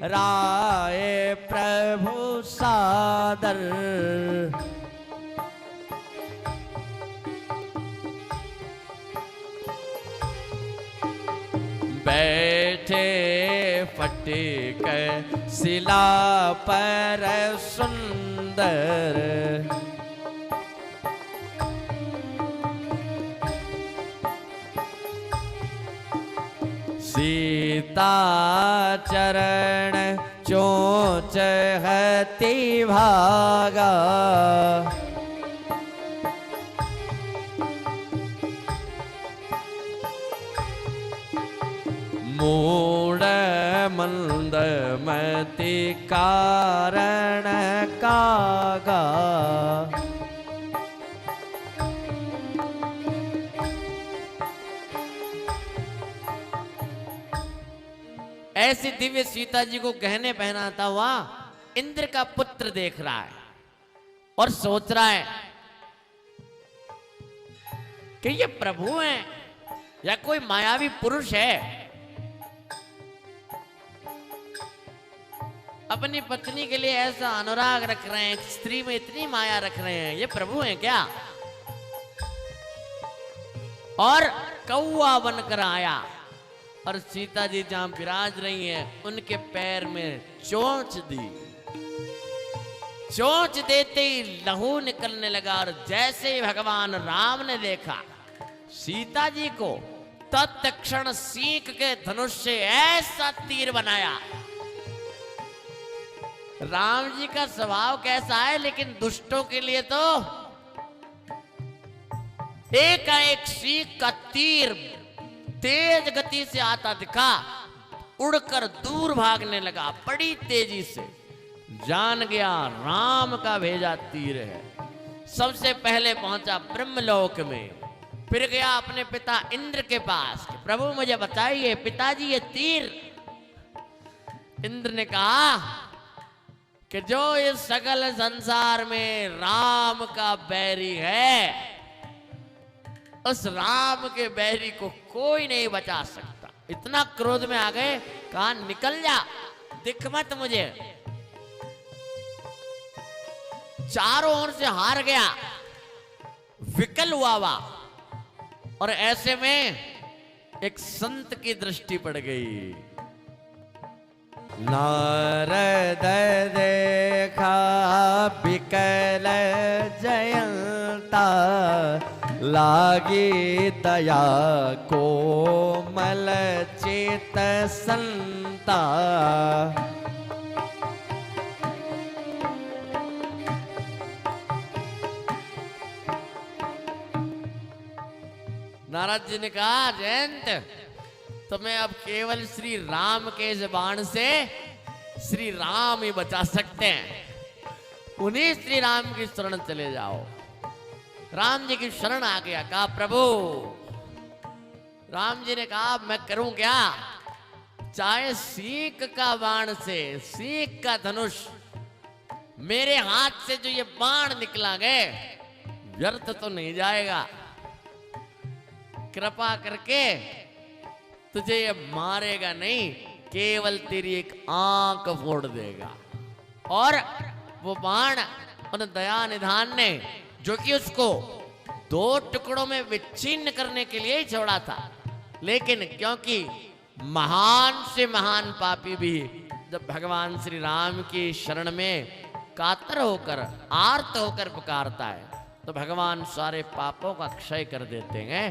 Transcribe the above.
राय प्रभु सादर। बैठे फटिक शिला पर सुंदर, सीता चरण चोंच हति भागा। मूढ़ मंद मति कारण कागा। ऐसी दिव्य सीता जी को गहने पहनाता हुआ इंद्र का पुत्र देख रहा है और सोच रहा है कि ये प्रभु हैं या कोई मायावी पुरुष है। अपनी पत्नी के लिए ऐसा अनुराग रख रहे हैं, स्त्री में इतनी माया रख रहे हैं, ये प्रभु हैं क्या? और कौआ बनकर आया और सीता जी जहां विराज रही हैं उनके पैर में चोंच दी। चोंच देते ही लहू निकलने लगा और जैसे ही भगवान राम ने देखा सीता जी को, तत्क्षण सीख के धनुष से ऐसा तीर बनाया। राम जी का स्वभाव कैसा है, लेकिन दुष्टों के लिए तो एक सीख का तीर तेज गति से आता दिखा, उड़कर दूर भागने लगा बड़ी तेजी से। जान गया राम का भेजा तीर है। सबसे पहले पहुंचा ब्रह्मलोक में, फिर गया अपने पिता इंद्र के पास कि प्रभु मुझे बताइए पिताजी ये तीर। इंद्र ने कहा कि जो इस सगल संसार में राम का बैरी है, उस राम के बैरी को कोई नहीं बचा सकता। इतना क्रोध में आ गए, कहा निकल जा, दिख मत मुझे। चारों ओर से हार गया, विकल हुआ और ऐसे में एक संत की दृष्टि पड़ गई। नारद देखा विकल जयंता, लागी दया कोमल चेत संता। नारद जी ने कहा जयंत, तुम्हें अब केवल श्री राम के जबान से श्री राम ही बचा सकते हैं। उन्हीं श्री राम की शरण चले जाओ। राम जी की शरण आ गया, कहा प्रभु। राम जी ने कहा मैं करूं क्या? चाहे सीख का बाण से, सीख का धनुष, मेरे हाथ से जो ये बाण निकला गए व्यर्थ तो नहीं जाएगा। कृपा करके तुझे ये मारेगा नहीं, केवल तेरी एक आंख फोड़ देगा। और वो बाण उन दया निधान ने, जो कि उसको 2 टुकड़ों में विच्छिन्न करने के लिए ही छोड़ा था, लेकिन क्योंकि महान से महान पापी भी जब भगवान श्री राम की शरण में कातर होकर, आर्त होकर पुकारता है, तो भगवान सारे पापों का क्षय कर देते हैं।